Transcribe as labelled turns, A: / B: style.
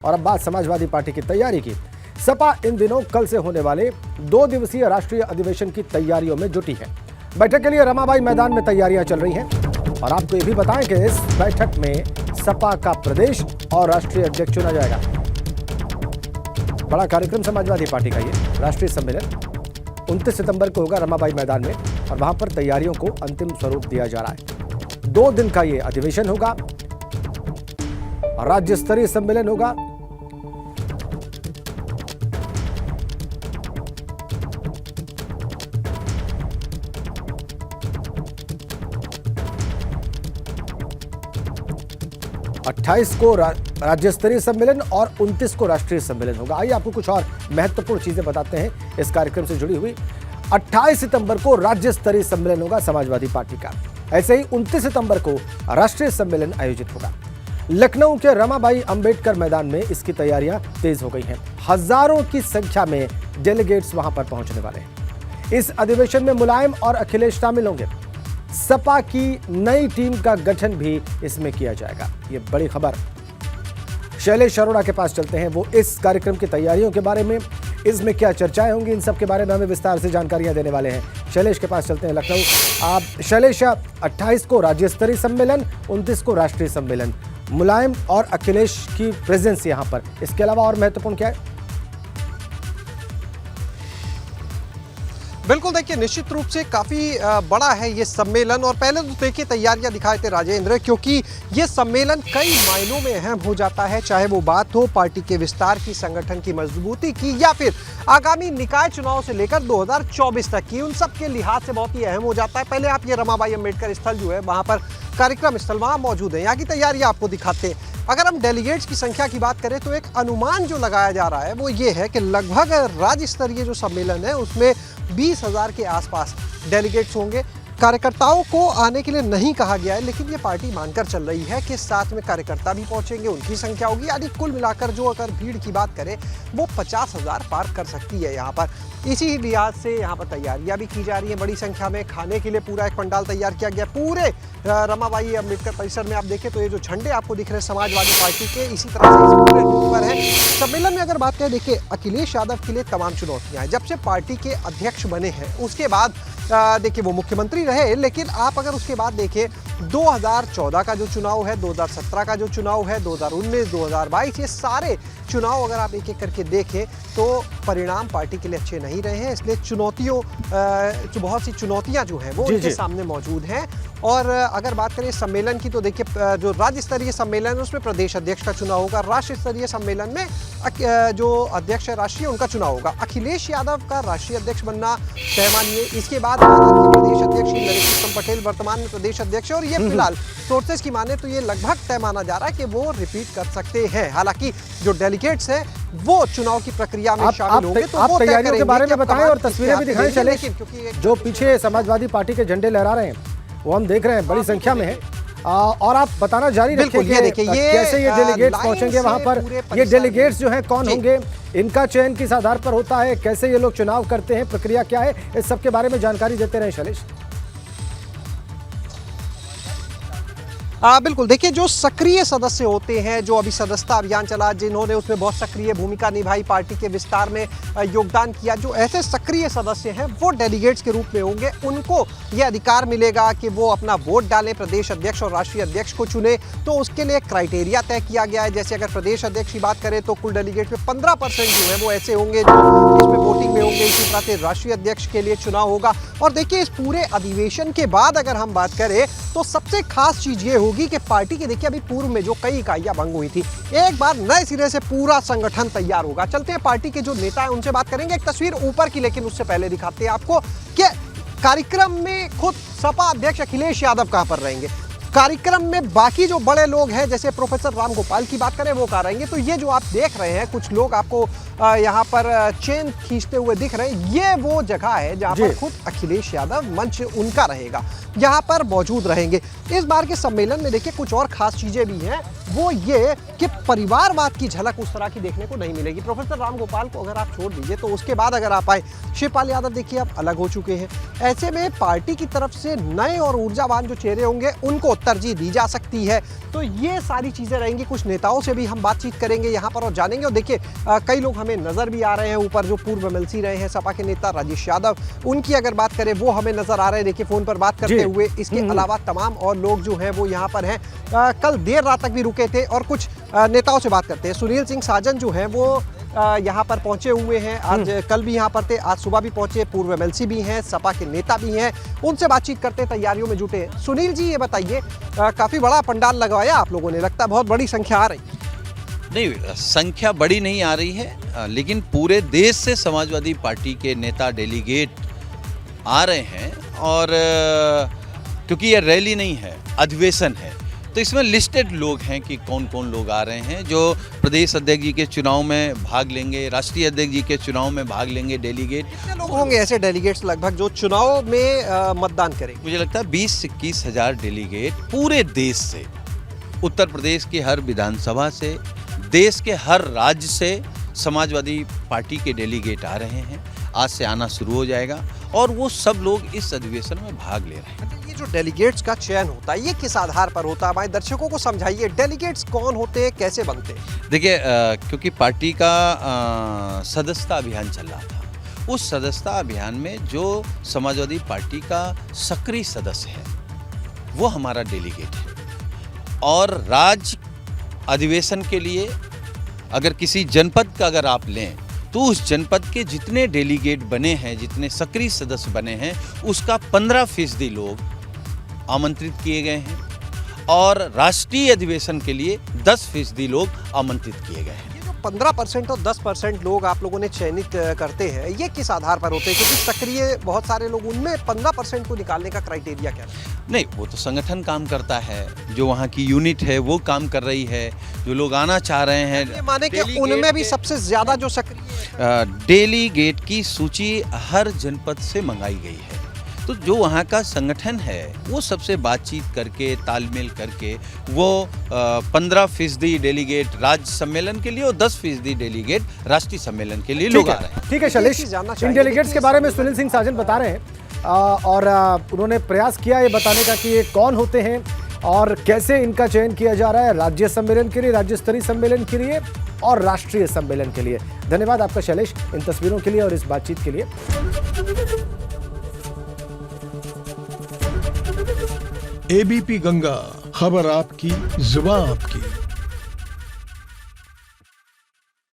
A: और अब बात समाजवादी पार्टी की तैयारी की। सपा इन दिनों कल से होने वाले 2 दिवसीय राष्ट्रीय अधिवेशन की तैयारियों में जुटी है। बैठक के लिए रमाबाई मैदान में तैयारियां चल रही हैं और आपको ये भी बताएं कि इस बैठक में सपा का प्रदेश और राष्ट्रीय अध्यक्ष चुना जाएगा। बड़ा कार्यक्रम समाजवादी पार्टी का ये राष्ट्रीय सम्मेलन 29 सितंबर को होगा रमाबाई मैदान में और वहां पर तैयारियों को अंतिम स्वरूप दिया जा रहा है। 2 दिन का ये अधिवेशन होगा, राज्य स्तरीय सम्मेलन होगा। अट्ठाईस को राज्य स्तरीय सम्मेलन और 29 को राष्ट्रीय सम्मेलन होगा। आइए आपको कुछ और महत्वपूर्ण चीजें बताते हैं इस कार्यक्रम से जुड़ी हुई। 28 सितंबर को राज्य स्तरीय सम्मेलन होगा समाजवादी पार्टी का। ऐसे ही 29 सितंबर को राष्ट्रीय सम्मेलन आयोजित होगा। लखनऊ के रमाबाई अंबेडकर मैदान में इसकी तैयारियां तेज हो गई हैं। हजारों की संख्या में डेलीगेट्स वहां पर पहुंचने वाले हैं। इस अधिवेशन में मुलायम और अखिलेश शामिल होंगे। सपा की नई टीम का गठन भी इसमें किया जाएगा। ये बड़ी खबर। शैलेश अरोड़ा के पास चलते हैं, वो इस कार्यक्रम की तैयारियों के बारे में, इसमें क्या चर्चाएं होंगी, इन सब के बारे में हमें विस्तार से जानकारियां देने वाले हैं। शैलेश के पास चलते हैं लखनऊ। आप शैलेश, 28 को राज्य स्तरीय सम्मेलन, 29 को राष्ट्रीय सम्मेलन, मुलायम और अखिलेश की प्रेजेंस यहां पर, इसके अलावा और महत्वपूर्ण क्या है?
B: बिल्कुल, देखिए निश्चित रूप से काफ़ी बड़ा है ये सम्मेलन। और पहले तो देखिए तैयारियां दिखाए थे राजेंद्र, क्योंकि ये सम्मेलन कई मायनों में अहम हो जाता है, चाहे वो बात हो पार्टी के विस्तार की, संगठन की मजबूती की, या फिर आगामी निकाय चुनाव से लेकर 2024 तक की, उन सब के लिहाज से बहुत ही अहम हो जाता है। पहले आप ये रमाबाई अंबेडकर स्थल जो है वहाँ पर कार्यक्रम स्थल वहाँ मौजूद है, यहाँ की तैयारियाँ आपको दिखाते हैं। अगर हम डेलीगेट्स की संख्या की बात करें तो एक अनुमान जो लगाया जा रहा है वो ये है कि लगभग राज्य स्तरीय जो सम्मेलन है उसमें 20,000 के आसपास डेलीगेट्स होंगे। कार्यकर्ताओं को आने के लिए नहीं कहा गया है, लेकिन ये पार्टी मानकर चल रही है कि साथ में कार्यकर्ता भी पहुंचेंगे, उनकी संख्या होगी, यानी कुल मिलाकर जो अगर भीड़ की बात करें वो 50,000 पार कर सकती है यहाँ पर। इसी लिहाज से यहाँ पर तैयारियां भी की जा रही हैं बड़ी संख्या में। खाने के लिए पूरा एक पंडाल तैयार किया गया। पूरे रमाबाई अंबेडकर परिसर में आप देखें तो ये जो झंडे आपको दिख रहे हैं समाजवादी पार्टी के, इसी तरह से इस पूरे रूट पर है। सम्मेलन में अगर बात करें, देखिए अखिलेश यादव के लिए तमाम चुनौतियां हैं। जब से पार्टी के अध्यक्ष बने हैं उसके बाद देखिए वो मुख्यमंत्री रहे, लेकिन आप अगर उसके बाद देखें 2014 का जो चुनाव है, 2017 का जो चुनाव है, 2019, 2022, ये सारे चुनाव अगर आप एक एक करके देखें तो परिणाम पार्टी के लिए अच्छे नहीं रहे हैं। इसलिए जो बहुत सी चुनौतियां जो हैं वो उनके सामने मौजूद हैं। और अगर बात करें सम्मेलन की तो देखिए जो राज्य स्तरीय सम्मेलन है उसमें प्रदेश अध्यक्ष का चुनाव होगा। राष्ट्रीय स्तरीय सम्मेलन में जो अध्यक्ष है राष्ट्रीय, उनका चुनाव होगा। अखिलेश यादव का राष्ट्रीय अध्यक्ष बनना तय मानिए। इसके बाद प्रदेश अध्यक्ष नरेश पटेल वर्तमान में प्रदेश अध्यक्ष है और ये फिलहाल सोर्सेज की माने तो ये लगभग तय माना जा रहा है कि वो रिपीट कर सकते हैं। हालांकि जो डेलीगेट्स हैं वो चुनाव की प्रक्रिया में शामिल होंगे। तो
A: आप तैयारियों के बारे में बताएं और तस्वीरें भी दिखाएं शैलेश। जो पीछे समाजवादी पार्टी के झंडे लहरा रहे हैं वो हम देख रहे हैं, बड़ी संख्या में है। और आप बताना जारी रखें कि कैसे ये डेलीगेट्स पहुंचेंगे वहां पर। ये डेलीगेट्स जो हैं कौन होंगे, इनका चयन किस आधार पर होता है, कैसे ये लोग चुनाव करते हैं, प्रक्रिया क्या है, इस सब के बारे में जानकारी देते रहे शैलेश।
B: बिल्कुल, देखिए जो सक्रिय सदस्य होते हैं, जो अभी सदस्यता अभियान चला, जिन्होंने उसमें बहुत सक्रिय भूमिका निभाई, पार्टी के विस्तार में योगदान किया, जो ऐसे सक्रिय सदस्य हैं वो डेलीगेट्स के रूप में होंगे। उनको ये अधिकार मिलेगा कि वो अपना वोट डालें, प्रदेश अध्यक्ष और राष्ट्रीय अध्यक्ष को चुने। तो उसके लिए क्राइटेरिया तय किया गया है। जैसे अगर प्रदेश अध्यक्ष की बात करें तो कुल डेलीगेट्स में 15% जो है वो ऐसे होंगे जो इसमें वोटिंग में होंगे। इसी तरह से राष्ट्रीय अध्यक्ष के लिए चुनाव होगा। और देखिए इस पूरे अधिवेशन के बाद अगर हम बात करें तो सबसे खास चीज ये होगी कि पार्टी के देखिए अभी पूर्व में जो कई इकाइयां भंग हुई थी, एक बार नए सिरे से पूरा संगठन तैयार होगा। चलते हैं पार्टी के जो नेता हैं उनसे बात करेंगे। एक तस्वीर ऊपर की, लेकिन उससे पहले दिखाते हैं आपको कि कार्यक्रम में खुद सपा अध्यक्ष अखिलेश यादव कहां पर रहेंगे। कार्यक्रम में बाकी जो बड़े लोग हैं, जैसे प्रोफेसर राम गोपाल की बात करें वो कहाँ रहेंगे। तो ये जो आप देख रहे हैं कुछ लोग आपको यहाँ पर चेन खींचते हुए दिख रहे हैं, ये वो जगह है जहाँ पर खुद अखिलेश यादव मंच उनका रहेगा, यहाँ पर मौजूद रहेंगे। इस बार के सम्मेलन में देखिए कुछ और खास चीजें भी हैं, वो ये कि परिवारवाद की झलक उस तरह की देखने को नहीं मिलेगी। प्रोफेसर राम गोपाल को अगर आप छोड़ दीजिए तो उसके बाद अगर आप आए, शिवपाल यादव देखिए अब अलग हो चुके हैं। ऐसे में पार्टी की तरफ से नए और ऊर्जावान जो चेहरे होंगे उनको तरजीह दी जा सकती है। तो ये सारी चीज़ें रहेंगी। कुछ नेताओं से भी हम बातचीत करेंगे यहाँ पर और जानेंगे। और देखिए कई लोग हमें नज़र भी आ रहे हैं ऊपर, जो पूर्व एमएलसी रहे हैं सपा के नेता राजेश यादव, उनकी अगर बात करें वो हमें नज़र आ रहे हैं, देखिए फ़ोन पर बात करते हुए। इसके अलावा तमाम और लोग जो हैं वो यहाँ पर हैं, कल देर रात तक भी रुके थे। और कुछ नेताओं से बात करते हैं। सुनील सिंह साजन जो हैं वो यहाँ पर पहुंचे हुए हैं, आज कल भी यहाँ पर थे, आज सुबह भी पहुंचे। पूर्व एमएलसी भी हैं, सपा के नेता भी हैं, उनसे बातचीत करते, तैयारियों में जुटे हैं। सुनील जी ये बताइए, काफी बड़ा पंडाल लगवाया आप लोगों ने, लगता है बहुत बड़ी संख्या आ रही है।
C: नहीं, संख्या बड़ी नहीं आ रही है, लेकिन पूरे देश से समाजवादी पार्टी के नेता डेलीगेट आ रहे हैं। और क्योंकि ये रैली नहीं है, अधिवेशन है, तो इसमें लिस्टेड लोग हैं कि कौन कौन लोग आ रहे हैं जो प्रदेश अध्यक्ष जी के चुनाव में भाग लेंगे, राष्ट्रीय अध्यक्ष जी के चुनाव में भाग लेंगे डेलीगेट।
B: कितने लोग होंगे ऐसे डेलीगेट्स लगभग जो चुनाव में मतदान करेंगे?
C: मुझे लगता है 20-21 हज़ार डेलीगेट पूरे देश से, उत्तर प्रदेश की हर विधानसभा से, देश के हर राज्य से समाजवादी पार्टी के डेलीगेट आ रहे हैं। आज से आना शुरू हो जाएगा और वो सब लोग इस अधिवेशन में भाग ले रहे हैं।
B: ये जो डेलीगेट्स का चयन होता है ये किस आधार पर होता है? हमारे दर्शकों को समझाइए, डेलीगेट्स कौन होते हैं, कैसे बनते हैं?
C: देखिए, क्योंकि पार्टी का सदस्यता अभियान चल रहा था, उस सदस्यता अभियान में जो समाजवादी पार्टी का सक्रिय सदस्य है वो हमारा डेलीगेट है। और राज्य अधिवेशन के लिए अगर किसी जनपद का अगर आप लें तो उस जनपद के जितने डेलीगेट बने हैं, जितने सक्रिय सदस्य बने हैं, उसका 15% लोग आमंत्रित किए गए हैं। और राष्ट्रीय अधिवेशन के लिए 10% लोग आमंत्रित किए गए हैं।
B: 15% और 10% लोग आप लोगों ने चयनित करते हैं, ये किस आधार पर होते हैं? क्योंकि सक्रिय बहुत सारे लोग, उनमें 15% को निकालने का क्राइटेरिया क्या है?
C: नहीं, वो तो संगठन काम करता है, जो वहाँ की यूनिट है वो काम कर रही है, जो लोग आना चाह रहे हैं।
B: ये माने कि उनमें भी सबसे ज्यादा जो सक्रिय
C: डेलीगेट की सूची हर जनपद से मंगाई गई है। तो जो वहाँ का संगठन है वो सबसे बातचीत करके, तालमेल करके वो 15% डेलीगेट राज्य सम्मेलन के लिए और 10% डेलीगेट राष्ट्रीय सम्मेलन के लिए लोग आ रहे हैं।
A: ठीक है शैलेश, इन डेलीगेट्स के बारे में सुनील सिंह साजन बता रहे हैं और उन्होंने प्रयास किया ये बताने का कि ये कौन होते हैं और कैसे इनका चयन किया जा रहा है राज्य सम्मेलन के लिए, राज्य स्तरीय सम्मेलन के लिए और राष्ट्रीय सम्मेलन के लिए। धन्यवाद आपका शैलेश इन तस्वीरों के लिए और इस बातचीत के लिए।
D: एबीपी गंगा, खबर आपकी, जुबान आपकी।